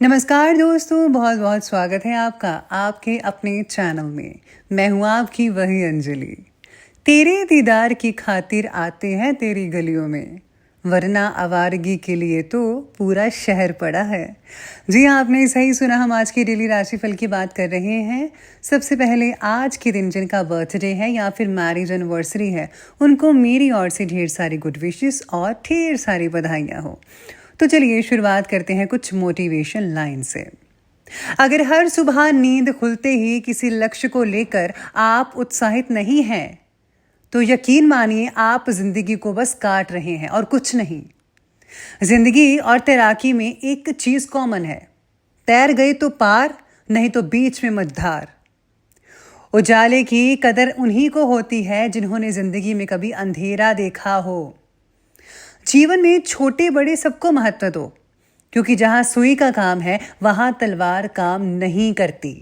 नमस्कार दोस्तों, बहुत बहुत स्वागत है आपका आपके अपने चैनल में। मैं हूँ आपकी वही अंजलि। तेरे दीदार की खातिर आते हैं तेरी गलियों में, वरना आवारगी के लिए तो पूरा शहर पड़ा है। जी हाँ, आपने सही सुना। हम आज की डेली राशिफल की बात कर रहे हैं। सबसे पहले आज के दिन जिनका बर्थडे है या फिर मैरिज एनिवर्सरी है, उनको मेरी ओर से ढेर सारी गुड विशेस और ढेर सारी बधाइयाँ हो। तो चलिए शुरुआत करते हैं कुछ मोटिवेशन लाइन से। अगर हर सुबह नींद खुलते ही किसी लक्ष्य को लेकर आप उत्साहित नहीं हैं, तो यकीन मानिए आप जिंदगी को बस काट रहे हैं और कुछ नहीं। जिंदगी और तैराकी में एक चीज कॉमन है, तैर गए तो पार, नहीं तो बीच में मझधार। उजाले की कदर उन्हीं को होती है जिन्होंने जिंदगी में कभी अंधेरा देखा हो। जीवन में छोटे बड़े सबको महत्व दो, क्योंकि जहां सुई का काम है वहां तलवार काम नहीं करती।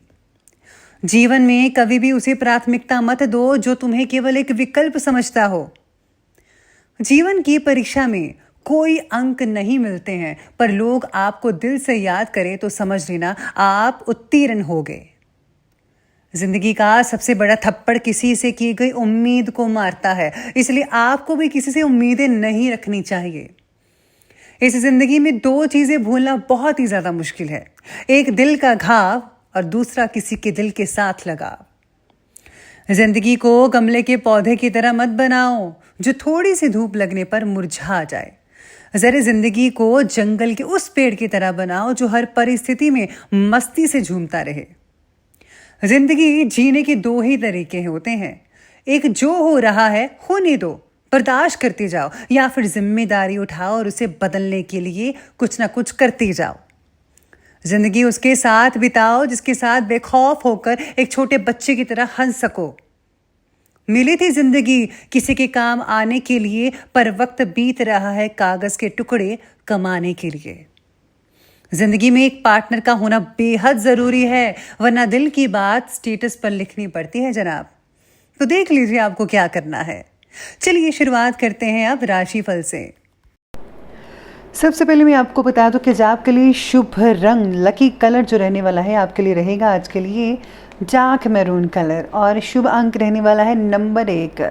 जीवन में कभी भी उसे प्राथमिकता मत दो जो तुम्हें केवल एक विकल्प समझता हो। जीवन की परीक्षा में कोई अंक नहीं मिलते हैं, पर लोग आपको दिल से याद करें तो समझ लेना आप उत्तीर्ण हो गए। जिंदगी का सबसे बड़ा थप्पड़ किसी से की गई उम्मीद को मारता है, इसलिए आपको भी किसी से उम्मीदें नहीं रखनी चाहिए। इस जिंदगी में दो चीजें भूलना बहुत ही ज्यादा मुश्किल है, एक दिल का घाव और दूसरा किसी के दिल के साथ लगाव। जिंदगी को गमले के पौधे की तरह मत बनाओ जो थोड़ी सी धूप लगने पर मुरझा जाए। जरा जिंदगी को जंगल के उस पेड़ की तरह बनाओ जो हर परिस्थिति में मस्ती से झूमता रहे। जिंदगी जीने के दो ही तरीके होते हैं, एक जो हो रहा है होने दो, बर्दाश्त करते जाओ, या फिर जिम्मेदारी उठाओ और उसे बदलने के लिए कुछ ना कुछ करते जाओ। जिंदगी उसके साथ बिताओ जिसके साथ बेखौफ होकर एक छोटे बच्चे की तरह हंस सको। मिली थी जिंदगी किसी के काम आने के लिए, पर वक्त बीत रहा है कागज के टुकड़े कमाने के लिए। जिंदगी में एक पार्टनर का होना बेहद जरूरी है, वरना दिल की बात स्टेटस पर लिखनी पड़ती है जनाब। तो देख लीजिए आपको क्या करना है। चलिए शुरुआत करते हैं अब राशिफल से। सबसे पहले मैं आपको बता दूं कि आज आपके लिए शुभ रंग, लकी कलर जो रहने वाला है आपके लिए रहेगा आज के लिए डार्क मैरून कलर, और शुभ अंक रहने वाला है नंबर 1।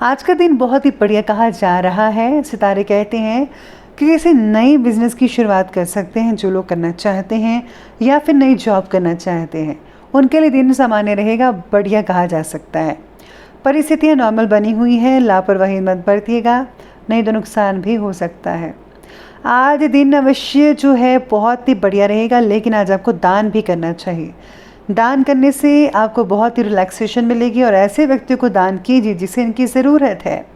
आज का दिन बहुत ही बढ़िया कहा जा रहा है। सितारे कहते हैं कि किसी नई बिजनेस की शुरुआत कर सकते हैं जो लोग करना चाहते हैं, या फिर नई जॉब करना चाहते हैं, उनके लिए दिन सामान्य रहेगा, बढ़िया कहा जा सकता है। परिस्थितियां नॉर्मल बनी हुई हैं, लापरवाही मत बरतिएगा, नहीं तो नुकसान भी हो सकता है। आज दिन अवश्य जो है बहुत ही बढ़िया रहेगा, लेकिन आज आपको दान भी करना चाहिए। दान करने से आपको बहुत ही रिलैक्सेशन मिलेगी, और ऐसे व्यक्ति को दान कीजिए जिसे इनकी ज़रूरत है।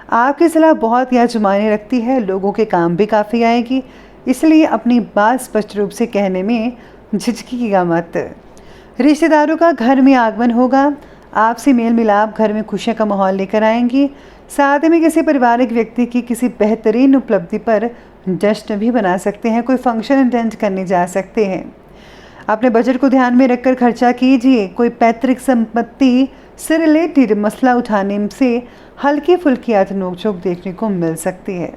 आपकी सलाह बहुत ही आज मायने रखती है, लोगों के काम भी काफ़ी आएगी, इसलिए अपनी बात स्पष्ट रूप से कहने में झिझकिएगा मत। रिश्तेदारों का घर में आगमन होगा, आपसी मेल मिलाप घर में खुशियों का माहौल लेकर आएंगी। साथ में किसी पारिवारिक व्यक्ति की किसी बेहतरीन उपलब्धि पर जश्न भी बना सकते हैं, कोई फंक्शन अटेंड करने जा सकते हैं। अपने बजट को ध्यान में रखकर खर्चा कीजिए। कोई पैतृक संपत्ति से रिलेटेड मसला उठाने से हल्की फुल्की आज नोकझोंक देखने को मिल सकती है।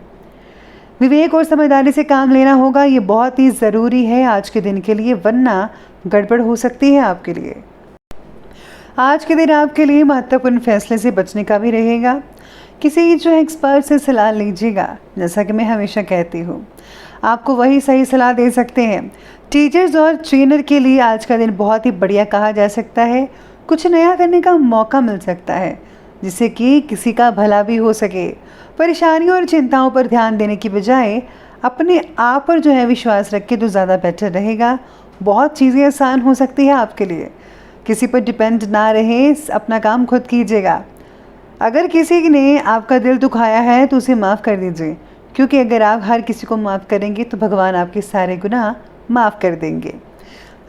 विवेक और समझदारी से काम लेना होगा, ये बहुत ही ज़रूरी है आज के दिन के लिए, वरना गड़बड़ हो सकती है आपके लिए। आज के दिन आपके लिए महत्वपूर्ण फैसले से बचने का भी रहेगा। किसी जो एक्सपर्ट से सलाह लीजिएगा, जैसा कि मैं हमेशा कहती हूँ, आपको वही सही सलाह दे सकते हैं। टीचर्स और ट्रेनर के लिए आज का दिन बहुत ही बढ़िया कहा जा सकता है। कुछ नया करने का मौका मिल सकता है जिससे कि किसी का भला भी हो सके। परेशानियों और चिंताओं पर ध्यान देने की बजाय अपने आप पर जो है विश्वास रख के तो ज़्यादा बेटर रहेगा। बहुत चीज़ें आसान हो सकती है आपके लिए। किसी पर डिपेंड ना रहें, अपना काम खुद कीजिएगा। अगर किसी ने आपका दिल दुखाया है तो उसे माफ़ कर दीजिए, क्योंकि अगर आप हर किसी को माफ़ करेंगे तो भगवान आपके सारे गुनाह माफ़ कर देंगे।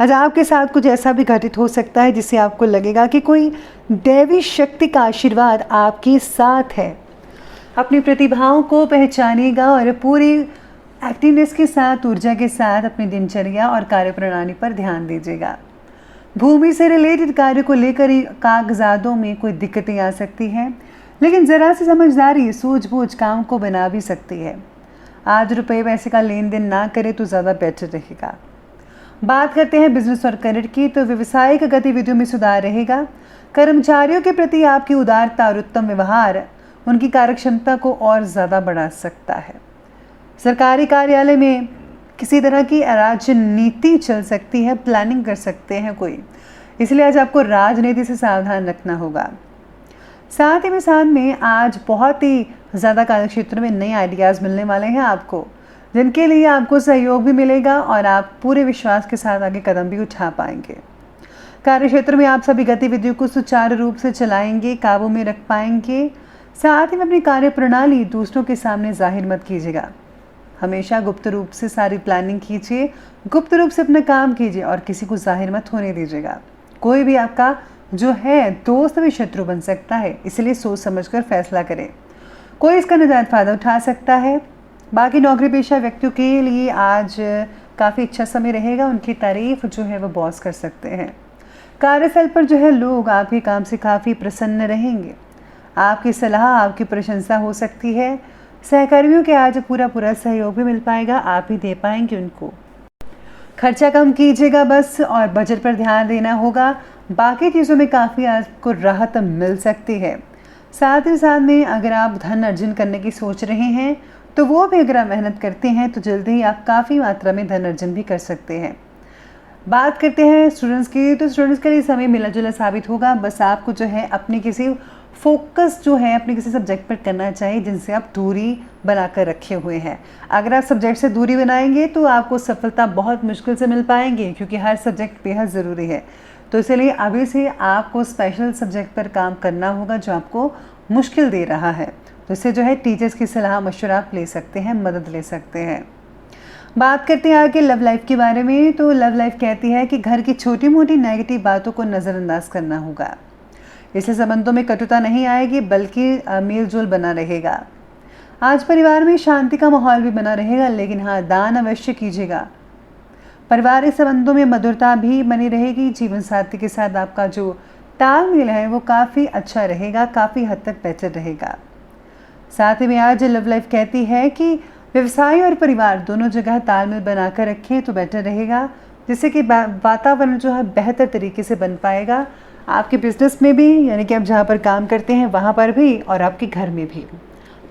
आज आपके साथ कुछ ऐसा भी घटित हो सकता है जिससे आपको लगेगा कि कोई दैवी शक्ति का आशीर्वाद आपके साथ है। अपनी प्रतिभाओं को पहचानिएगा और पूरी एक्टिवनेस के साथ, ऊर्जा के साथ अपनी दिनचर्या और कार्यप्रणाली पर ध्यान दीजिएगा। भूमि से रिलेटेड कार्य को लेकर कागजातों में कोई दिक्कतें आ सकती हैं, लेकिन ज़रा सी समझदारी सूझबूझ काम को बना भी सकती है। आज रुपए पैसे का लेन देन ना करें तो ज़्यादा बेटर रहेगा। बात करते हैं बिजनेस और करियर की, तो व्यवसायिक गतिविधियों में सुधार रहेगा। कर्मचारियों के प्रति आपकी उदारता और उत्तम व्यवहार उनकी कार्यक्षमता को और ज़्यादा बढ़ा सकता है। सरकारी कार्यालय में किसी तरह की राजनीति चल सकती है, प्लानिंग कर सकते हैं कोई, इसलिए आज आपको राजनीति से सावधान रखना होगा। साथ में आज बहुत ही ज़्यादा कार्यक्षेत्र में नए आइडियाज़ मिलने वाले हैं आपको, जिनके लिए आपको सहयोग भी मिलेगा और आप पूरे विश्वास के साथ आगे कदम भी उठा पाएंगे। कार्यक्षेत्र में आप सभी गतिविधियों को सुचारू रूप से चलाएंगे, काबू में रख पाएंगे। साथ ही में अपनी कार्य प्रणाली दूसरों के सामने जाहिर मत कीजिएगा। हमेशा गुप्त रूप से सारी प्लानिंग कीजिए, गुप्त रूप से अपना काम कीजिए और किसी को जाहिर मत होने दीजिएगा। कोई भी आपका जो है दोस्त भी शत्रु बन सकता है, इसलिए सोच समझकर फैसला करें। कोई इसका नाजायज फ़ायदा उठा सकता है। बाकी नौकरी पेशा व्यक्तियों के लिए आज काफ़ी अच्छा समय रहेगा, उनकी तारीफ जो है वो बॉस कर सकते हैं। कार्यस्थल पर जो है लोग आपके काम से काफ़ी प्रसन्न रहेंगे। आपकी सलाह, आपकी प्रशंसा हो सकती है। सहकर्मियों के आज पूरा सहयोग भी मिल पाएगा, आप ही दे पाएंगे उनको। खर्चा कम कीजिएगा बस, और बजट पर ध्यान देना होगा। बाकी चीज़ों में काफ़ी आपको राहत मिल सकती है। साथ ही साथ में अगर आप धन अर्जन करने की सोच रहे हैं, तो वो भी अगर आप मेहनत करते हैं तो जल्दी ही आप काफ़ी मात्रा में धन अर्जन भी कर सकते हैं। बात करते हैं स्टूडेंट्स की, तो स्टूडेंट्स के लिए समय मिला जुला साबित होगा। बस आपको जो है अपने किसी फोकस जो है अपने किसी सब्जेक्ट पर करना चाहिए जिनसे आप दूरी बनाकर रखे हुए हैं। अगर आप सब्जेक्ट से दूरी बनाएंगे तो आपको सफलता बहुत मुश्किल से मिल पाएंगे, क्योंकि हर सब्जेक्ट बेहद ज़रूरी है। तो इसलिए अभी से आपको स्पेशल सब्जेक्ट पर काम करना होगा जो आपको मुश्किल दे रहा है। तो इससे जो है टीचर्स की सलाह मशवरा आप ले सकते हैं, मदद ले सकते हैं। बात करते हैं आगे लव लाइफ के बारे में, तो लव लाइफ कहती है कि घर की छोटी मोटी नेगेटिव बातों को नज़रअंदाज करना होगा। इससे संबंधों में कटुता नहीं आएगी, बल्कि मेल जोल बना रहेगा। आज परिवार में शांति का माहौल भी बना रहेगा, लेकिन हाँ, दान अवश्य कीजिएगा। पारिवारिक संबंधों में मधुरता भी बनी रहेगी। जीवन साथी के साथ आपका जो तालमेल है वो काफ़ी अच्छा रहेगा, काफ़ी हद तक बेहतर रहेगा। साथ ही में आज लव लाइफ कहती है कि व्यवसाय और परिवार दोनों जगह तालमेल बनाकर रखें तो बेटर रहेगा, जिससे कि वातावरण जो है बेहतर तरीके से बन पाएगा, आपके बिजनेस में भी, यानी कि आप जहाँ पर काम करते हैं वहाँ पर भी, और आपके घर में भी।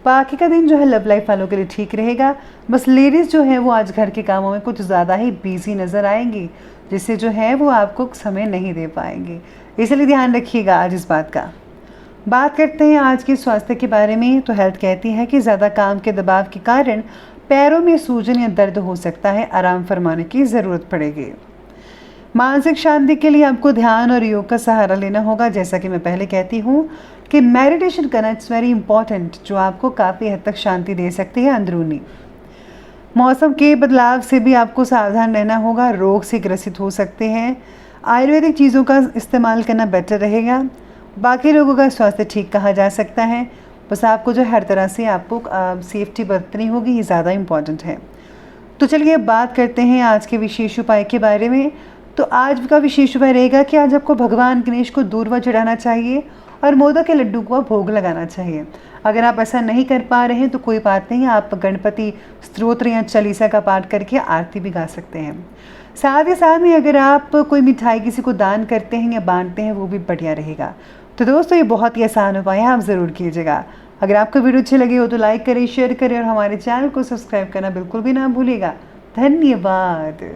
बाकी का दिन जो है लव लाइफ वालों के लिए ठीक रहेगा। बस लेडीज़ जो है वो आज घर के कामों में कुछ ज़्यादा ही बिजी नज़र आएंगी, जिससे जो है वो आपको समय नहीं दे पाएंगी, इसलिए ध्यान रखिएगा आज इस बात का। बात करते हैं आज के स्वास्थ्य के बारे में, तो हेल्थ कहती है कि ज़्यादा काम के दबाव के कारण पैरों में सूजन या दर्द हो सकता है, आराम फरमाने की ज़रूरत पड़ेगी। मानसिक शांति के लिए आपको ध्यान और योग का सहारा लेना होगा। जैसा कि मैं पहले कहती हूँ कि मेडिटेशन करना इट्स वेरी इंपॉर्टेंट, जो आपको काफ़ी हद तक शांति दे सकती है अंदरूनी। मौसम के बदलाव से भी आपको सावधान रहना होगा, रोग से ग्रसित हो सकते हैं। आयुर्वेदिक चीज़ों का इस्तेमाल करना बेटर रहेगा। बाकी लोगों का स्वास्थ्य ठीक कहा जा सकता है, बस आपको जो हर तरह से आपको सेफ्टी बरतनी होगी, ये ज़्यादा इम्पॉर्टेंट है। तो चलिए बात करते हैं आज के विशेष उपाय के बारे में। तो आज का विशेष उपाय रहेगा कि आज आपको भगवान गणेश को दूर्वा चढ़ाना चाहिए और मोदक के लड्डू को भोग लगाना चाहिए। अगर आप ऐसा नहीं कर पा रहे हैं तो कोई बात नहीं, आप गणपति स्तोत्र या चालीसा का पाठ करके आरती भी गा सकते हैं। साथ ही साथ में अगर आप कोई मिठाई किसी को दान करते हैं या बांटते हैं, वो भी बढ़िया रहेगा। तो दोस्तों, ये बहुत ही आसान उपाय है, आप ज़रूर कीजिएगा। अगर आपको वीडियो अच्छी लगी हो तो लाइक करें, शेयर करें और हमारे चैनल को सब्सक्राइब करना बिल्कुल भी ना भूलिएगा। धन्यवाद।